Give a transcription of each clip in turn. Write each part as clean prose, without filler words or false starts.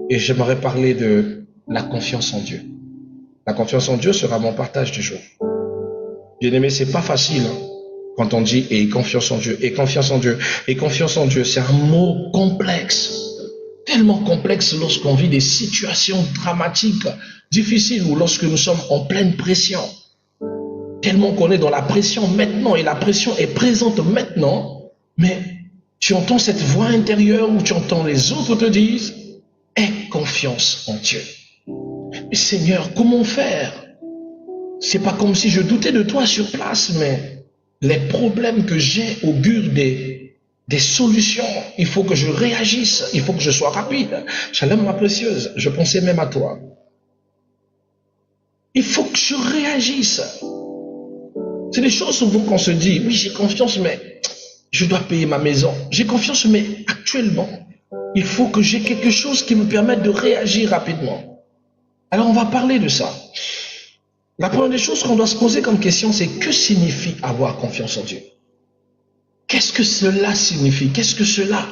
et j'aimerais parler de la confiance en Dieu. La confiance en Dieu sera mon partage du jour. Bien-aimé, c'est pas facile hein, quand on dit et confiance en Dieu, et confiance en Dieu, et confiance en Dieu. C'est un mot complexe, tellement complexe lorsqu'on vit des situations dramatiques, difficiles, ou lorsque nous sommes en pleine pression. Tellement qu'on est dans la pression maintenant, et la pression est présente maintenant, mais tu entends cette voix intérieure où tu entends les autres te disent aie confiance en Dieu. Mais Seigneur, comment faire? C'est pas comme si je doutais de toi sur place, mais les problèmes que j'ai augurent des solutions. Il faut que je réagisse, il faut que je sois rapide. Shalom, ma précieuse, je pensais même à toi. Il faut que je réagisse. C'est des choses souvent qu'on se dit, oui, j'ai confiance, mais je dois payer ma maison. J'ai confiance, mais actuellement, il faut que j'ai quelque chose qui me permette de réagir rapidement. Alors, on va parler de ça. La première des choses qu'on doit se poser comme question, c'est que signifie avoir confiance en Dieu? Qu'est-ce que cela signifie? Qu'est-ce que cela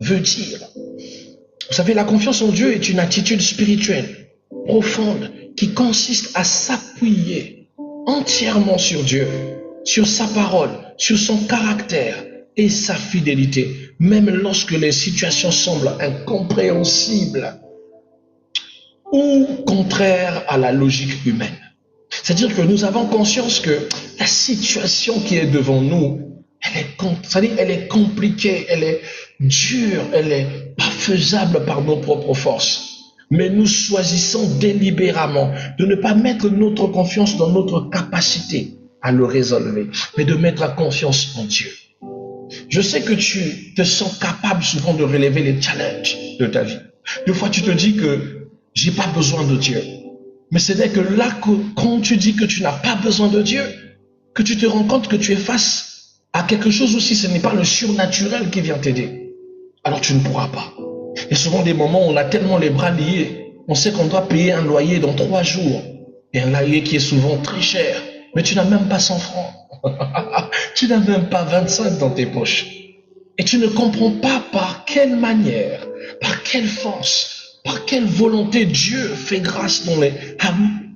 veut dire? Vous savez, la confiance en Dieu est une attitude spirituelle, profonde, qui consiste à s'appuyer entièrement sur Dieu, sur sa parole, sur son caractère et sa fidélité, même lorsque les situations semblent incompréhensibles ou contraires à la logique humaine. C'est-à-dire que nous avons conscience que la situation qui est devant nous, elle est compliquée, elle est dure, elle n'est pas faisable par nos propres forces. Mais nous choisissons délibérément de ne pas mettre notre confiance dans notre capacité à le résolver, mais de mettre confiance en Dieu. Je sais que tu te sens capable souvent de relever les challenges de ta vie. Des fois, tu te dis que j'ai pas besoin de Dieu. Mais ce n'est que là que, quand tu dis que tu n'as pas besoin de Dieu, que tu te rends compte que tu es face à quelque chose aussi, ce n'est pas le surnaturel qui vient t'aider. Alors tu ne pourras pas. Il y a souvent des moments où on a tellement les bras liés, on sait qu'on doit payer un loyer dans 3 jours, et un loyer qui est souvent très cher, mais tu n'as même pas 100 francs. Tu n'as même pas 25 dans tes poches. Et tu ne comprends pas par quelle manière, par quelle force, par quelle volonté Dieu fait grâce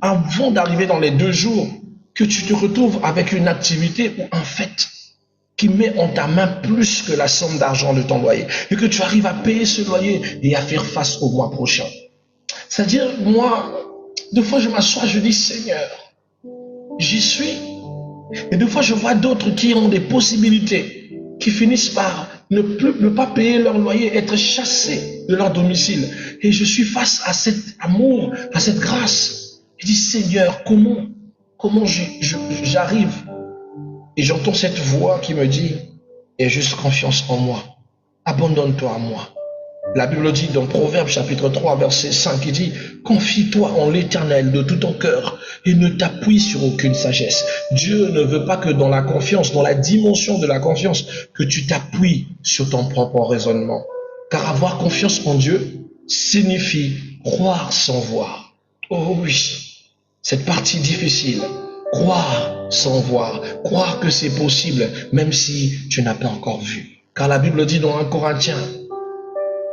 avant d'arriver dans les 2 jours, que tu te retrouves avec une activité ou un fait qui met en ta main plus que la somme d'argent de ton loyer, et que tu arrives à payer ce loyer et à faire face au mois prochain. C'est-à-dire, moi, des fois je m'assois, je dis Seigneur, j'y suis. Et des fois je vois d'autres qui ont des possibilités, qui finissent par ne pas payer leur loyer, être chassés de leur domicile. Et je suis face à cet amour, à cette grâce. Je dis Seigneur, comment j'arrive? Et j'entends cette voix qui me dit, aie juste confiance en moi, abandonne-toi à moi. La Bible dit dans Proverbes chapitre 3 verset 5, il dit, confie-toi en l'Éternel de tout ton cœur et ne t'appuie sur aucune sagesse. Dieu ne veut pas que dans la confiance, dans la dimension de la confiance, que tu t'appuies sur ton propre raisonnement. Car avoir confiance en Dieu signifie croire sans voir. Oh oui, cette partie difficile. Croire sans voir, croire que c'est possible, même si tu n'as pas encore vu. Car la Bible dit dans 1 Corinthiens,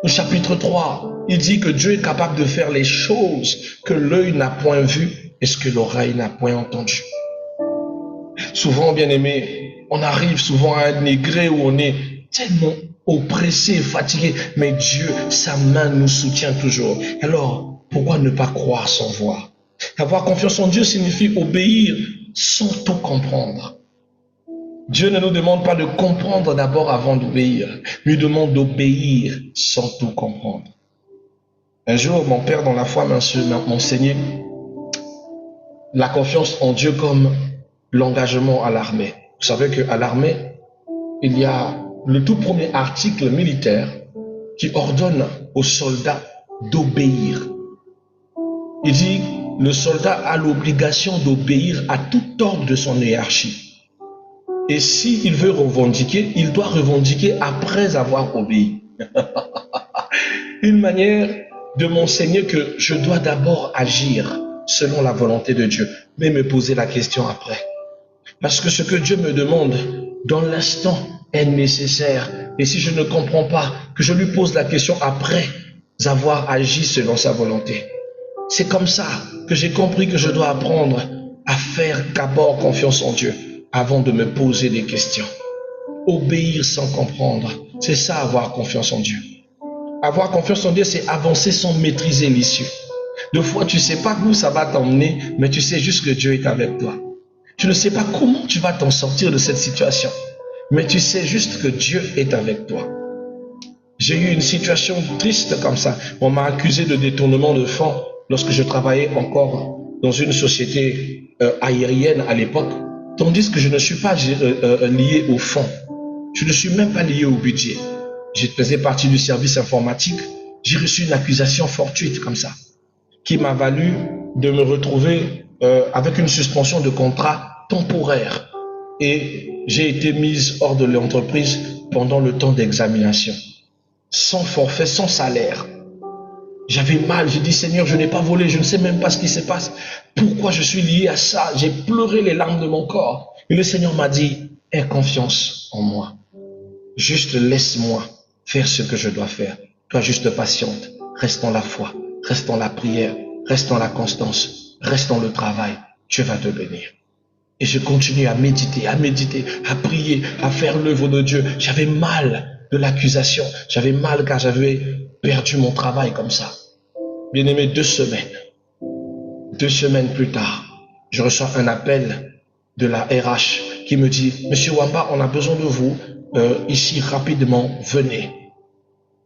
au chapitre 3, il dit que Dieu est capable de faire les choses que l'œil n'a point vues et ce que l'oreille n'a point entendu. Souvent, bien aimé, on arrive souvent à un degré où on est tellement oppressé, fatigué, mais Dieu, sa main nous soutient toujours. Alors, pourquoi ne pas croire sans voir? Avoir confiance en Dieu signifie obéir sans tout comprendre. Dieu ne nous demande pas de comprendre d'abord avant d'obéir, lui demande d'obéir sans tout comprendre. Un jour, mon père dans la foi m'enseignait la confiance en Dieu comme l'engagement à l'armée. Vous savez qu'à l'armée, il y a le tout premier article militaire qui ordonne aux soldats d'obéir. Il dit, le soldat a l'obligation d'obéir à tout ordre de son hiérarchie. Et s'il veut revendiquer, il doit revendiquer après avoir obéi. Une manière de m'enseigner que je dois d'abord agir selon la volonté de Dieu, mais me poser la question après. Parce que ce que Dieu me demande dans l'instant est nécessaire. Et si je ne comprends pas, que je lui pose la question après, avoir agi selon sa volonté. C'est comme ça que j'ai compris que je dois apprendre à faire d'abord confiance en Dieu avant de me poser des questions. Obéir sans comprendre, c'est ça avoir confiance en Dieu. Avoir confiance en Dieu, c'est avancer sans maîtriser l'issue. Deux fois, tu ne sais pas où ça va t'emmener, mais tu sais juste que Dieu est avec toi. Tu ne sais pas comment tu vas t'en sortir de cette situation, mais tu sais juste que Dieu est avec toi. J'ai eu une situation triste comme ça. On m'a accusé de détournement de fonds lorsque je travaillais encore dans une société aérienne à l'époque, tandis que je ne suis pas lié au fonds. Je ne suis même pas lié au budget. Je faisais partie du service informatique. J'ai reçu une accusation fortuite comme ça, qui m'a valu de me retrouver avec une suspension de contrat temporaire. Et j'ai été mise hors de l'entreprise pendant le temps d'examination. Sans forfait, sans salaire. J'avais mal, j'ai dit Seigneur, je n'ai pas volé, je ne sais même pas ce qui se passe. Pourquoi je suis lié à ça? J'ai pleuré les larmes de mon corps. Et le Seigneur m'a dit, aie confiance en moi. Juste laisse-moi faire ce que je dois faire. Toi juste patiente, reste dans la foi, reste dans la prière, reste dans la constance, reste dans le travail. Dieu va te bénir. Et je continue à méditer, à prier, à faire l'œuvre de Dieu. J'avais mal de l'accusation. J'avais mal car j'avais perdu mon travail comme ça. Bien-aimé, 2 semaines plus tard, je reçois un appel de la RH qui me dit, Monsieur Wamba, on a besoin de vous ici rapidement, venez.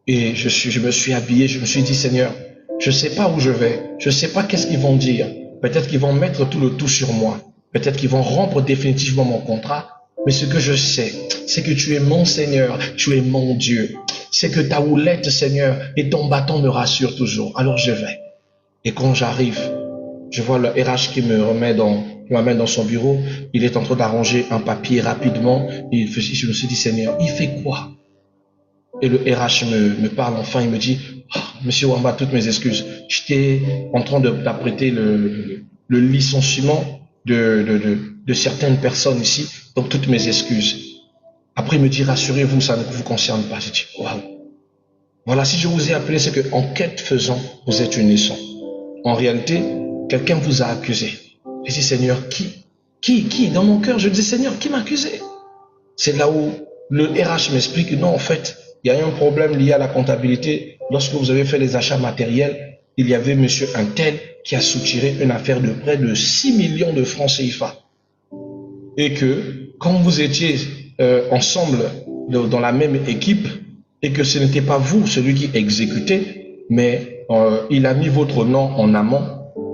Et je me suis habillé, je me suis dit, Seigneur, je ne sais pas où je vais, je ne sais pas qu'est-ce qu'ils vont dire. Peut-être qu'ils vont mettre tout le tout sur moi. Peut-être qu'ils vont rompre définitivement mon contrat. Mais ce que je sais, c'est que tu es mon Seigneur, tu es mon Dieu. C'est que ta houlette, Seigneur, et ton bâton me rassurent toujours. Alors je vais. Et quand j'arrive, je vois le RH qui m'amène dans son bureau. Il est en train d'arranger un papier rapidement. Et je me suis dit, Seigneur, il fait quoi? Et le RH me parle enfin, il me dit, oh, Monsieur Wamba, toutes mes excuses. J'étais en train d'apprêter le licenciement de certaines personnes ici, donc toutes mes excuses. Après, il me dit, rassurez-vous, ça ne vous concerne pas. J'ai dit, waouh. Voilà, si je vous ai appelé, c'est que en quête faisant, vous êtes une leçon. En réalité, quelqu'un vous a accusé. J'ai dit, Seigneur, qui? Dans mon cœur, je dis, Seigneur, qui m'a accusé? C'est là où le RH m'explique que non, en fait, il y a un problème lié à la comptabilité. Lorsque vous avez fait les achats matériels, il y avait monsieur un tel qui a soutiré une affaire de près de 6 millions de francs CFA. Et que, quand vous étiez ensemble dans la même équipe, et que ce n'était pas vous celui qui exécutait, mais il a mis votre nom en amont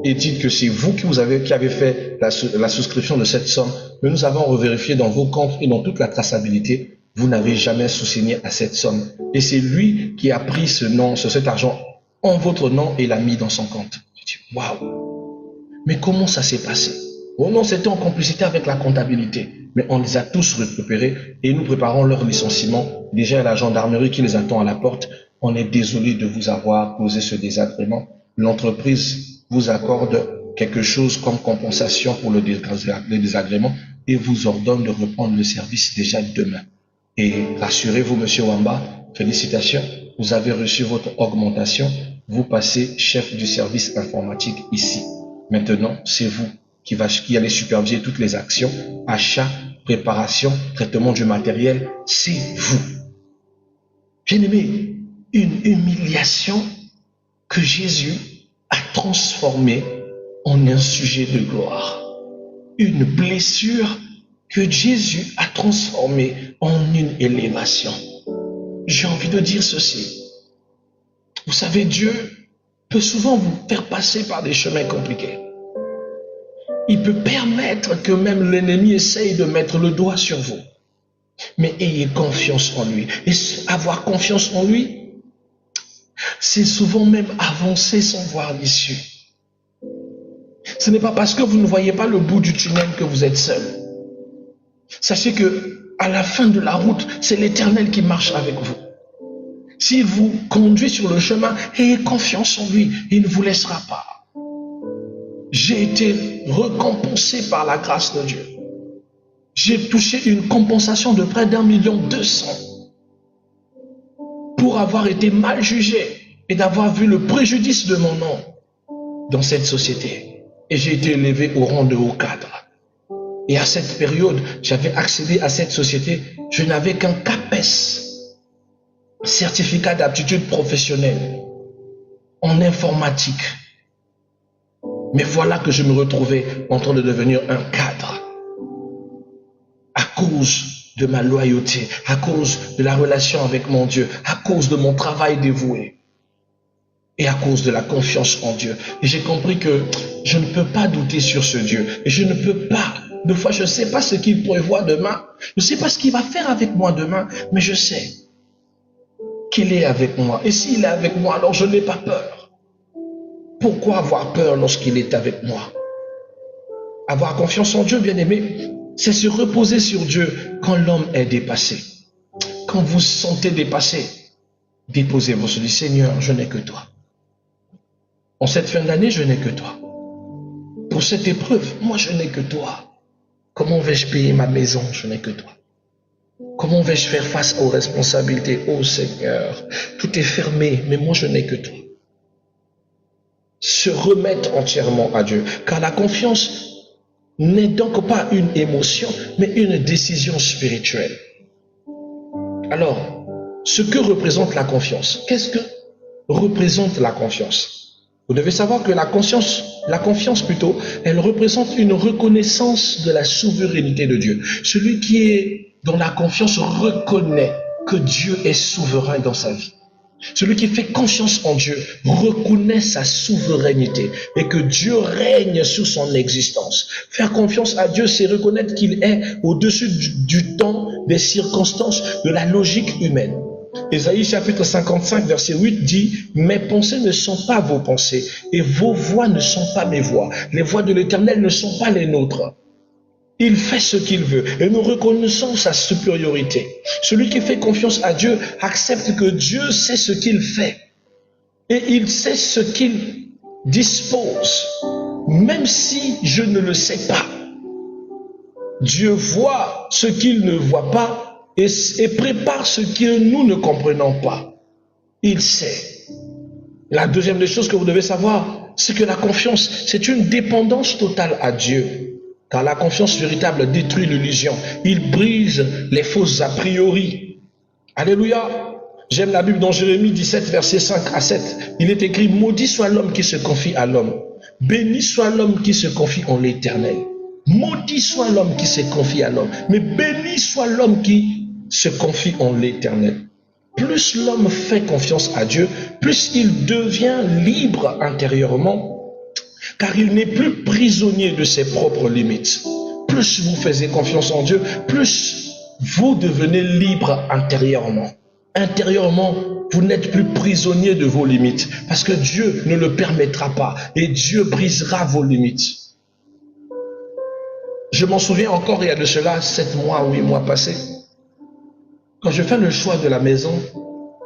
et dit que c'est vous qui avez fait la souscription de cette somme. Mais nous avons revérifié dans vos comptes et dans toute la traçabilité, vous n'avez jamais sous-signé à cette somme. Et c'est lui qui a pris cet argent en votre nom et l'a mis dans son compte. Je dis, waouh! Mais comment ça s'est passé? Oh non, c'était en complicité avec la comptabilité. Mais on les a tous récupérés et nous préparons leur licenciement. Déjà, il y a la gendarmerie qui les attend à la porte. On est désolé de vous avoir causé ce désagrément. L'entreprise vous accorde quelque chose comme compensation pour le désagrément et vous ordonne de reprendre le service déjà demain. Et rassurez-vous, Monsieur Wamba, félicitations, vous avez reçu votre augmentation. Vous passez chef du service informatique ici. Maintenant, c'est vous qui allez superviser toutes les actions, achat, préparation, traitement du matériel, c'est vous. Bien-aimé, une humiliation que Jésus a transformée en un sujet de gloire. Une blessure que Jésus a transformée en une élévation. J'ai envie de dire ceci. Vous savez, Dieu peut souvent vous faire passer par des chemins compliqués. Il peut permettre que même l'ennemi essaye de mettre le doigt sur vous. Mais ayez confiance en lui. Et avoir confiance en lui, c'est souvent même avancer sans voir l'issue. Ce n'est pas parce que vous ne voyez pas le bout du tunnel que vous êtes seul. Sachez que à la fin de la route, c'est l'Éternel qui marche avec vous. S'il vous conduit sur le chemin, ayez confiance en lui. Il ne vous laissera pas. J'ai été récompensé par la grâce de Dieu. J'ai touché une compensation de près d'1,2 million pour avoir été mal jugé et d'avoir vu le préjudice de mon nom dans cette société. Et j'ai été élevé au rang de haut cadre. Et à cette période, j'avais accédé à cette société, je n'avais qu'un CAPES, certificat d'aptitude professionnelle, en informatique. Mais voilà que je me retrouvais en train de devenir un cadre. À cause de ma loyauté, à cause de la relation avec mon Dieu, à cause de mon travail dévoué. Et à cause de la confiance en Dieu. Et j'ai compris que je ne peux pas douter sur ce Dieu. Et je ne peux pas. Des fois, je ne sais pas ce qu'il prévoit demain. Je ne sais pas ce qu'il va faire avec moi demain. Mais je sais qu'il est avec moi. Et s'il est avec moi, alors je n'ai pas peur. Pourquoi avoir peur lorsqu'il est avec moi? Avoir confiance en Dieu, bien aimé, c'est se reposer sur Dieu quand l'homme est dépassé. Quand vous vous sentez dépassé, déposez-vous sur le Seigneur, je n'ai que toi. En cette fin d'année, je n'ai que toi. Pour cette épreuve, moi, je n'ai que toi. Comment vais-je payer ma maison? Je n'ai que toi. Comment vais-je faire face aux responsabilités? Oh Seigneur, tout est fermé, mais moi, je n'ai que toi. Se remettre entièrement à Dieu, car la confiance n'est donc pas une émotion, mais une décision spirituelle. Alors, ce que représente la confiance? Qu'est-ce que représente la confiance? Vous devez savoir que la confiance plutôt, elle représente une reconnaissance de la souveraineté de Dieu. Celui qui est dans la confiance reconnaît que Dieu est souverain dans sa vie. Celui qui fait confiance en Dieu reconnaît sa souveraineté et que Dieu règne sur son existence. Faire confiance à Dieu, c'est reconnaître qu'il est au-dessus du temps, des circonstances, de la logique humaine. Ésaïe chapitre 55 verset 8 dit « Mes pensées ne sont pas vos pensées et vos voix ne sont pas mes voix. Les voix de l'Éternel ne sont pas les nôtres. » Il fait ce qu'il veut et nous reconnaissons sa supériorité. Celui qui fait confiance à Dieu accepte que Dieu sait ce qu'il fait et il sait ce qu'il dispose, même si je ne le sais pas. Dieu voit ce qu'il ne voit pas et prépare ce que nous ne comprenons pas. Il sait. La deuxième des choses que vous devez savoir, c'est que la confiance, c'est une dépendance totale à Dieu. Car la confiance véritable détruit l'illusion. Il brise les fausses a priori. Alléluia. J'aime la Bible dans Jérémie 17, verset 5 à 7. Il est écrit, maudit soit l'homme qui se confie à l'homme. Béni soit l'homme qui se confie en l'Éternel. Maudit soit l'homme qui se confie à l'homme. Mais béni soit l'homme qui se confie en l'Éternel. Plus l'homme fait confiance à Dieu, plus il devient libre intérieurement, car il n'est plus prisonnier de ses propres limites. Plus vous faites confiance en Dieu, plus vous devenez libre intérieurement. Intérieurement, vous n'êtes plus prisonnier de vos limites, parce que Dieu ne le permettra pas, et Dieu brisera vos limites. Je m'en souviens encore, il y a de cela 7 mois, 8 mois passés. Quand je fais le choix de la maison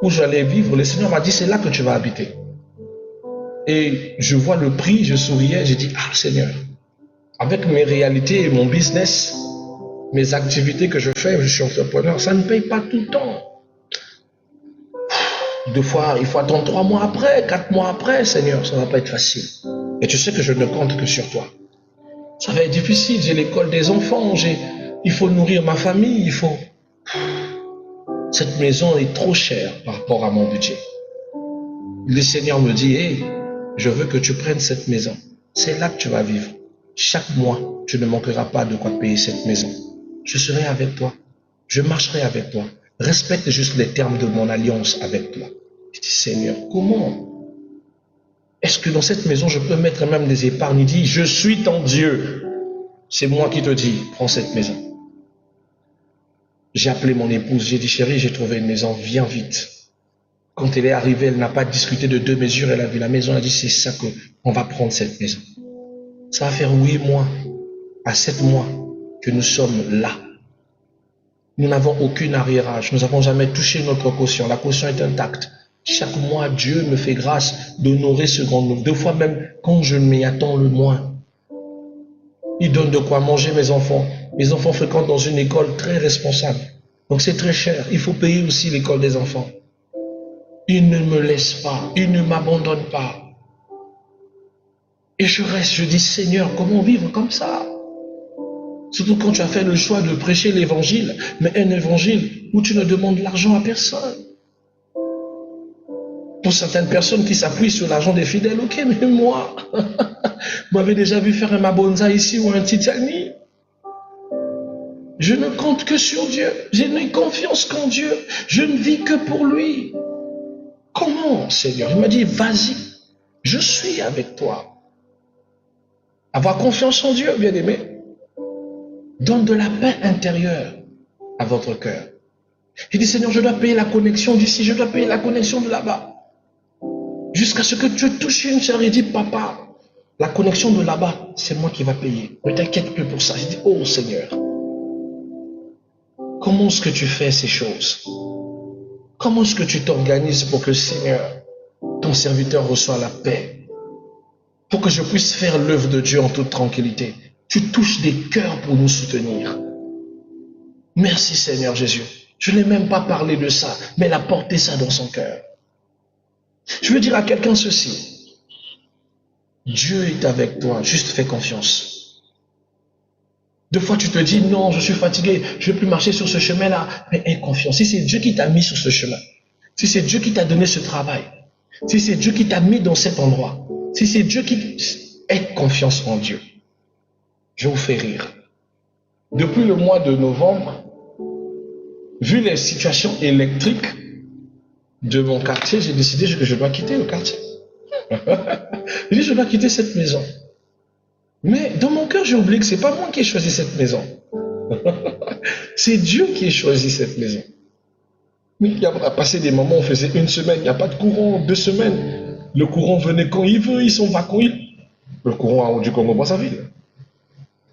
où j'allais vivre, le Seigneur m'a dit, c'est là que tu vas habiter. Et je vois le prix, je souriais, j'ai dit, ah Seigneur, avec mes réalités et mon business, mes activités que je fais, je suis entrepreneur, ça ne paye pas tout le temps. 2 fois, il faut attendre 3 mois après, 4 mois après, Seigneur, ça ne va pas être facile. Et tu sais que je ne compte que sur toi. Ça va être difficile, j'ai l'école des enfants, il faut nourrir ma famille, Cette maison est trop chère par rapport à mon budget. Le Seigneur me dit, hey, je veux que tu prennes cette maison. C'est là que tu vas vivre. Chaque mois, tu ne manqueras pas de quoi payer cette maison. Je serai avec toi. Je marcherai avec toi. Respecte juste les termes de mon alliance avec toi. Je dis, Seigneur, comment? Est-ce que dans cette maison, je peux mettre même des épargnes? Il dit, je suis ton Dieu. C'est moi qui te dis, prends cette maison. J'ai appelé mon épouse, j'ai dit, chérie, j'ai trouvé une maison, viens vite. Quand elle est arrivée, elle n'a pas discuté de 2 mesures, elle a vu la maison, elle a dit, c'est ça qu'on va prendre cette maison. Ça va faire 8 mois à 7 mois que nous sommes là. Nous n'avons aucun arriérage, nous n'avons jamais touché notre caution, la caution est intacte. Chaque mois, Dieu me fait grâce d'honorer ce grand nombre. 2 fois même, quand je m'y attends le moins. Il donne de quoi manger mes enfants. Mes enfants fréquentent dans une école très responsable. Donc c'est très cher. Il faut payer aussi l'école des enfants. Il ne me laisse pas, il ne m'abandonne pas. Et je reste, je dis, Seigneur, comment vivre comme ça? Surtout quand tu as fait le choix de prêcher l'évangile, mais un évangile où tu ne demandes l'argent à personne. Pour certaines personnes qui s'appuient sur l'argent des fidèles, ok, mais moi, vous m'avez déjà vu faire un Mabonza ici ou un Titani. Je ne compte que sur Dieu. Je n'ai confiance qu'en Dieu. Je ne vis que pour lui. Comment, Seigneur? Il m'a dit, vas-y, je suis avec toi. Avoir confiance en Dieu, bien-aimé, donne de la paix intérieure à votre cœur. Il dit, Seigneur, je dois payer la connexion d'ici, je dois payer la connexion de là-bas. Jusqu'à ce que Dieu touche une sœur et dit, papa, la connexion de là-bas, c'est moi qui va payer. Ne t'inquiète plus pour ça. Je dis, oh Seigneur, comment est-ce que tu fais ces choses? Comment est-ce que tu t'organises pour que, Seigneur, ton serviteur reçoive la paix? Pour que je puisse faire l'œuvre de Dieu en toute tranquillité. Tu touches des cœurs pour nous soutenir. Merci Seigneur Jésus. Je n'ai même pas parlé de ça, mais elle a porté ça dans son cœur. Je veux dire à quelqu'un ceci. Dieu est avec toi, juste fais confiance. Deux fois tu te dis, non, je suis fatigué, je ne vais plus marcher sur ce chemin-là. Mais aie confiance. Si c'est Dieu qui t'a mis sur ce chemin, si c'est Dieu qui t'a donné ce travail, si c'est Dieu qui t'a mis dans cet endroit, si c'est Dieu qui... Aie confiance en Dieu. Je vous fais rire. Depuis le mois de novembre, vu les situations électriques de mon quartier, j'ai décidé que je dois quitter le quartier. J'ai dit, je dois quitter cette maison. Mais dans mon cœur, j'ai oublié que ce n'est pas moi qui ai choisi cette maison. C'est Dieu qui a choisi cette maison. Mais il y a passé des moments où on faisait une semaine, il n'y a pas de courant, 2 semaines. Le courant venait quand il veut, ils sont pas quand il... Le courant du Congo Brazzaville.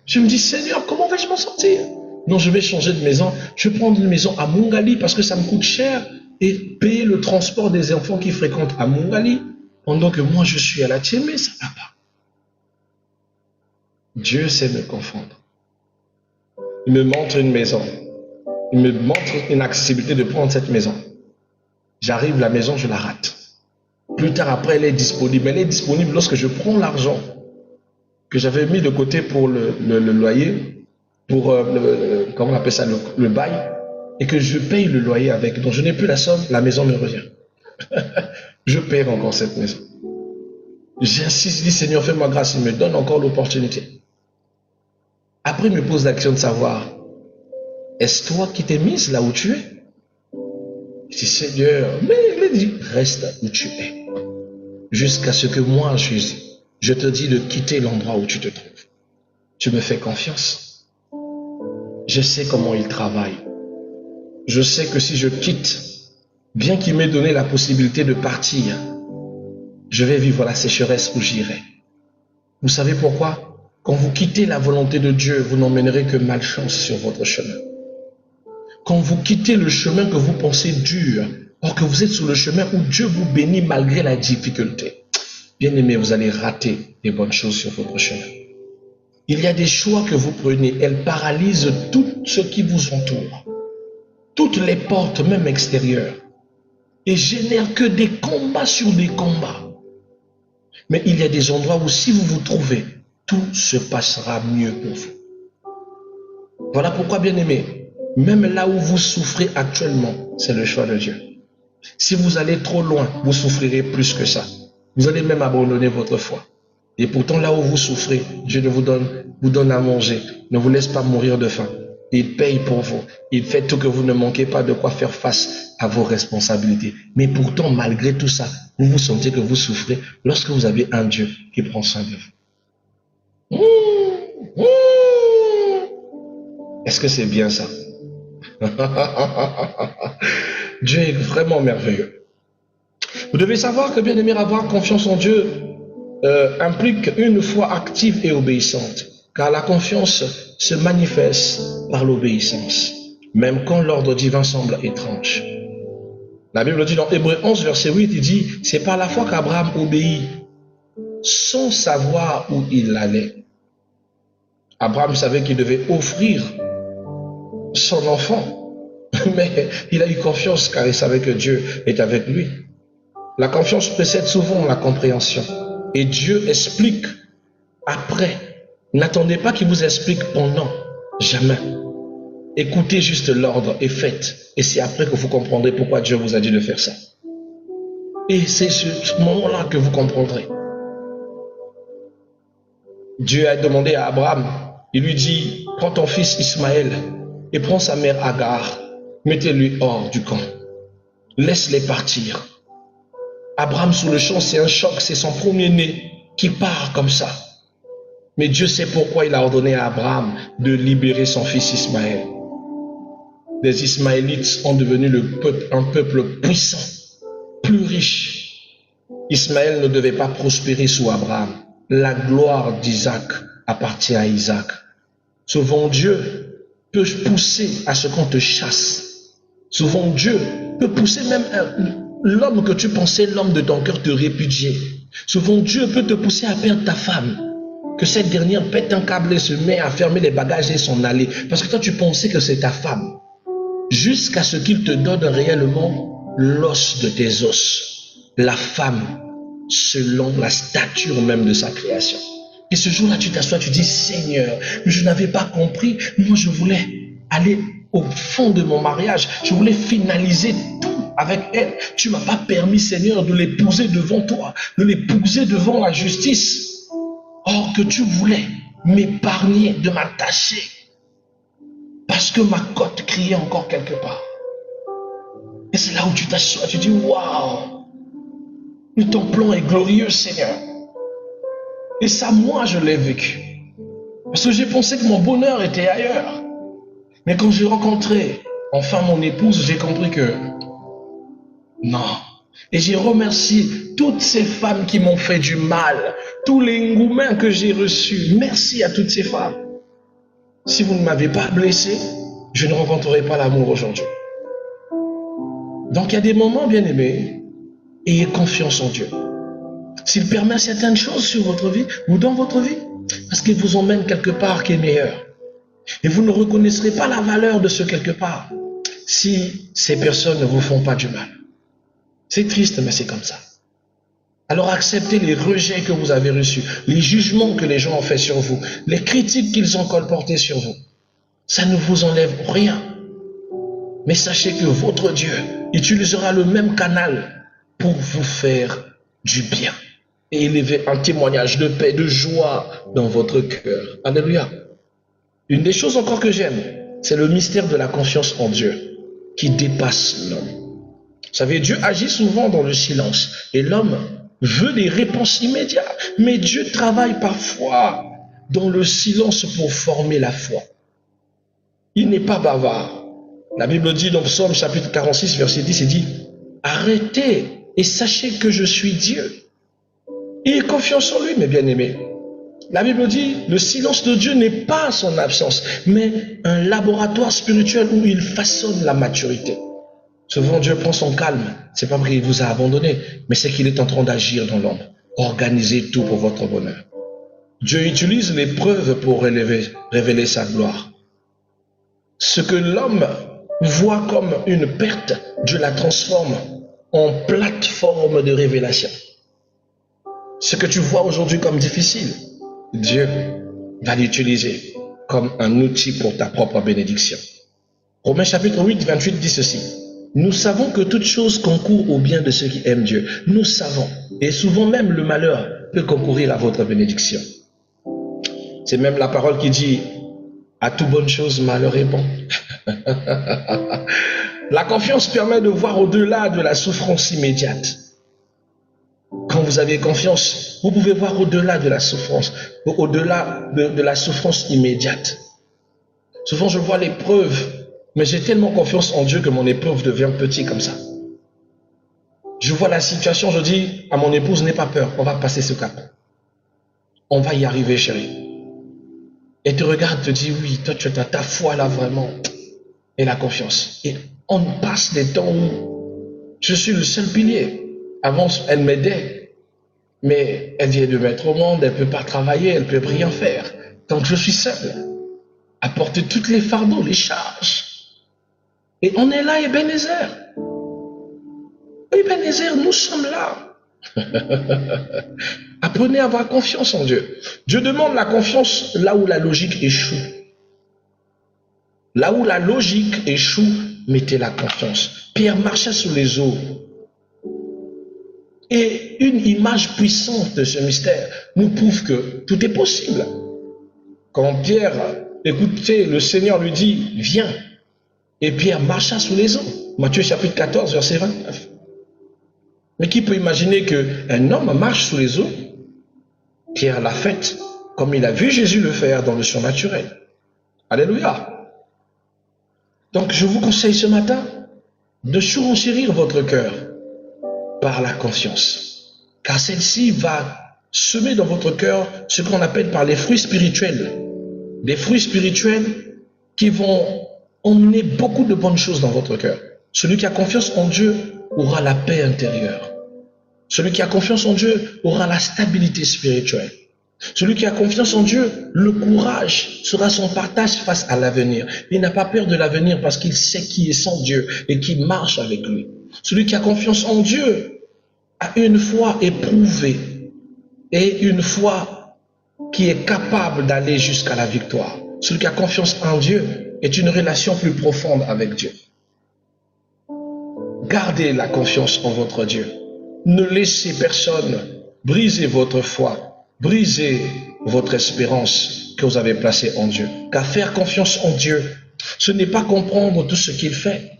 Je me dis, Seigneur, comment vais-je m'en sortir? Non, je vais changer de maison. Je vais prendre une maison à Mungali parce que ça me coûte cher et payer le transport des enfants qui fréquentent à Mungali pendant que moi je suis à la Tchémé, ça ne va pas. Dieu sait me confondre. Il me montre une maison. Il me montre une accessibilité de prendre cette maison. J'arrive, la maison, je la rate. Plus tard, après, elle est disponible. Elle est disponible lorsque je prends l'argent que j'avais mis de côté pour le loyer, pour, comment on appelle ça, le bail, et que je paye le loyer avec. Donc, je n'ai plus la somme, la maison me revient. Je paye encore cette maison. J'insiste, je dis, Seigneur, fais-moi grâce, il me donne encore l'opportunité. Après, il me pose la question de savoir, est-ce toi qui t'es mise là où tu es? Je dis, Seigneur, mais il a dit, reste où tu es. Jusqu'à ce que moi, je te dis de quitter l'endroit où tu te trouves. Tu me fais confiance. Je sais comment il travaille. Je sais que si je quitte, bien qu'il m'ait donné la possibilité de partir, je vais vivre la sécheresse où j'irai. Vous savez pourquoi? Quand vous quittez la volonté de Dieu, vous n'emmènerez que malchance sur votre chemin. Quand vous quittez le chemin que vous pensez dur, or que vous êtes sur le chemin où Dieu vous bénit malgré la difficulté, bien aimé, vous allez rater des bonnes choses sur votre chemin. Il y a des choix que vous prenez, elles paralysent tout ce qui vous entoure. Toutes les portes, même extérieures, et génèrent que des combats sur des combats. Mais il y a des endroits où si vous vous trouvez, tout se passera mieux pour vous. Voilà pourquoi, bien aimé, même là où vous souffrez actuellement, c'est le choix de Dieu. Si vous allez trop loin, vous souffrirez plus que ça. Vous allez même abandonner votre foi. Et pourtant, là où vous souffrez, Dieu vous donne à manger, ne vous laisse pas mourir de faim. Il paye pour vous. Il fait tout que vous ne manquez pas de quoi faire face à vos responsabilités. Mais pourtant, malgré tout ça, vous vous sentez que vous souffrez lorsque vous avez un Dieu qui prend soin de vous. Est-ce que c'est bien ça? Dieu est vraiment merveilleux. Vous devez savoir que, bien aimé, avoir confiance en Dieu implique une foi active et obéissante. Car la confiance se manifeste par l'obéissance, même quand l'ordre divin semble étrange. La Bible dit dans Hébreux 11, verset 8, il dit, c'est par la foi qu'Abraham obéit, sans savoir où il allait. Abraham savait qu'il devait offrir son enfant, mais il a eu confiance car il savait que Dieu est avec lui. La confiance précède souvent la compréhension. Et Dieu explique après. N'attendez pas qu'il vous explique pendant. Jamais. Écoutez juste l'ordre et faites. Et c'est après que vous comprendrez pourquoi Dieu vous a dit de faire ça. Et c'est ce moment-là que vous comprendrez. Dieu a demandé à Abraham, il lui dit, prends ton fils Ismaël et prends sa mère Agar, mettez-lui hors du camp. Laisse-les partir. Abraham sous le champ, c'est un choc, c'est son premier-né qui part comme ça. Mais Dieu sait pourquoi il a ordonné à Abraham de libérer son fils Ismaël. Les Ismaélites sont devenus un peuple puissant, plus riche. Ismaël ne devait pas prospérer sous Abraham. La gloire d'Isaac appartient à Isaac. Souvent Dieu peut pousser à ce qu'on te chasse. Souvent Dieu peut pousser même l'homme que tu pensais, l'homme de ton cœur, te répudier. Souvent Dieu peut te pousser à perdre ta femme. Que cette dernière pète un câble et se met à fermer les bagages et s'en aller. Parce que toi tu pensais que c'est ta femme. Jusqu'à ce qu'il te donne réellement l'os de tes os. La femme selon la stature même de sa création. Et ce jour-là, tu t'assois, tu dis, Seigneur, je n'avais pas compris. Moi, je voulais aller au fond de mon mariage. Je voulais finaliser tout avec elle. Tu ne m'as pas permis, Seigneur, de l'épouser devant toi, de l'épouser devant la justice. Or que tu voulais m'épargner de m'attacher. Parce que ma côte criait encore quelque part. Et c'est là où tu t'assois, tu dis, waouh! Ton plan est glorieux, Seigneur. Et ça, moi, je l'ai vécu. Parce que j'ai pensé que mon bonheur était ailleurs. Mais quand j'ai rencontré enfin mon épouse, j'ai compris que non. Et j'ai remercié toutes ces femmes qui m'ont fait du mal, tous les ngoumins que j'ai reçus. Merci à toutes ces femmes. Si vous ne m'avez pas blessé, je ne rencontrerai pas l'amour aujourd'hui. Donc il y a des moments, bien aimés, ayez confiance en Dieu. S'il permet certaines choses sur votre vie ou dans votre vie, parce qu'il vous emmène quelque part qui est meilleur. Et vous ne reconnaîtrez pas la valeur de ce quelque part si ces personnes ne vous font pas du mal. C'est triste, mais c'est comme ça. Alors acceptez les rejets que vous avez reçus, les jugements que les gens ont fait sur vous, les critiques qu'ils ont colportées sur vous. Ça ne vous enlève rien. Mais sachez que votre Dieu utilisera le même canal pour vous faire du bien et élever un témoignage de paix, de joie dans votre cœur. Alléluia. Une des choses encore que j'aime, c'est le mystère de la confiance en Dieu qui dépasse l'homme. Vous savez, Dieu agit souvent dans le silence et l'homme veut des réponses immédiates. Mais Dieu travaille parfois dans le silence pour former la foi. Il n'est pas bavard. La Bible dit dans Psaume chapitre 46, verset 10, il dit « Arrêtez et sachez que je suis Dieu. » Ayez confiance en lui, mes bien-aimés. La Bible dit, le silence de Dieu n'est pas son absence, mais un laboratoire spirituel où il façonne la maturité. Souvent, Dieu prend son calme. C'est pas parce qu'il vous a abandonné, mais c'est qu'il est en train d'agir dans l'ombre. Organisez tout pour votre bonheur. Dieu utilise l'épreuve pour révéler sa gloire. Ce que l'homme voit comme une perte, Dieu la transforme en plateforme de révélation. Ce que tu vois aujourd'hui comme difficile, Dieu va l'utiliser comme un outil pour ta propre bénédiction. Romains chapitre 8, 28 dit ceci. Nous savons que toute chose concourt au bien de ceux qui aiment Dieu. Nous savons. Et souvent même le malheur peut concourir à votre bénédiction. C'est même la parole qui dit, à toute bonne chose, malheur est bon. La confiance permet de voir au-delà de la souffrance immédiate. Quand vous avez confiance, vous pouvez voir au-delà de la souffrance, au-delà de la souffrance immédiate. Souvent, je vois l'épreuve, mais j'ai tellement confiance en Dieu que mon épreuve devient petite comme ça. Je vois la situation, je dis à mon épouse, n'aie pas peur, on va passer ce cap. On va y arriver, chérie. Et te regarde, te dit, oui, toi, tu as ta foi là vraiment, et la confiance. Et on passe des temps où je suis le seul pilier. Avant, elle m'aidait, mais elle vient de mettre au monde, elle ne peut pas travailler, elle ne peut rien faire. Donc je suis seul à porter toutes les fardeaux, les charges. Et on est là, Ebenezer. Ebenezer, nous sommes là. Apprenez à avoir confiance en Dieu. Dieu demande la confiance là où la logique échoue. Là où la logique échoue, mettez la confiance. Pierre marcha sur les eaux. Et une image puissante de ce mystère nous prouve que tout est possible. Quand Pierre, écoutez, le Seigneur lui dit, viens. Et Pierre marcha sur les eaux. Matthieu chapitre 14, verset 29. Mais qui peut imaginer qu'un homme marche sous les eaux? Pierre l'a fait, comme il a vu Jésus le faire dans le surnaturel. Alléluia. Donc je vous conseille ce matin de surenchérir votre cœur par la confiance. Car celle-ci va semer dans votre cœur ce qu'on appelle par les fruits spirituels. Des fruits spirituels qui vont emmener beaucoup de bonnes choses dans votre cœur. Celui qui a confiance en Dieu aura la paix intérieure. Celui qui a confiance en Dieu aura la stabilité spirituelle. Celui qui a confiance en Dieu, le courage sera son partage face à l'avenir. Il n'a pas peur de l'avenir parce qu'il sait qui est son Dieu et qui marche avec lui. Celui qui a confiance en Dieu a une foi éprouvée et une foi qui est capable d'aller jusqu'à la victoire. Celui qui a confiance en Dieu est une relation plus profonde avec Dieu. Gardez la confiance en votre Dieu. Ne laissez personne briser votre foi, briser votre espérance que vous avez placée en Dieu. Car faire confiance en Dieu, ce n'est pas comprendre tout ce qu'il fait,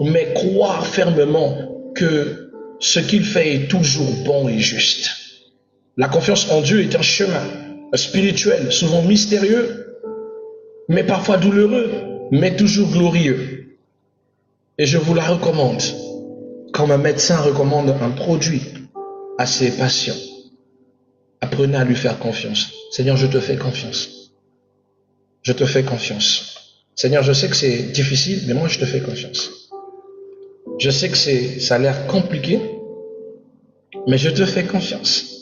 mais croire fermement que ce qu'il fait est toujours bon et juste. La confiance en Dieu est un chemin spirituel, souvent mystérieux, mais parfois douloureux, mais toujours glorieux. Et je vous la recommande, comme un médecin recommande un produit à ses patients. Apprenez à lui faire confiance. Seigneur, je te fais confiance. Je te fais confiance. Seigneur, je sais que c'est difficile, mais moi je te fais confiance. Je sais que ça a l'air compliqué, mais je te fais confiance.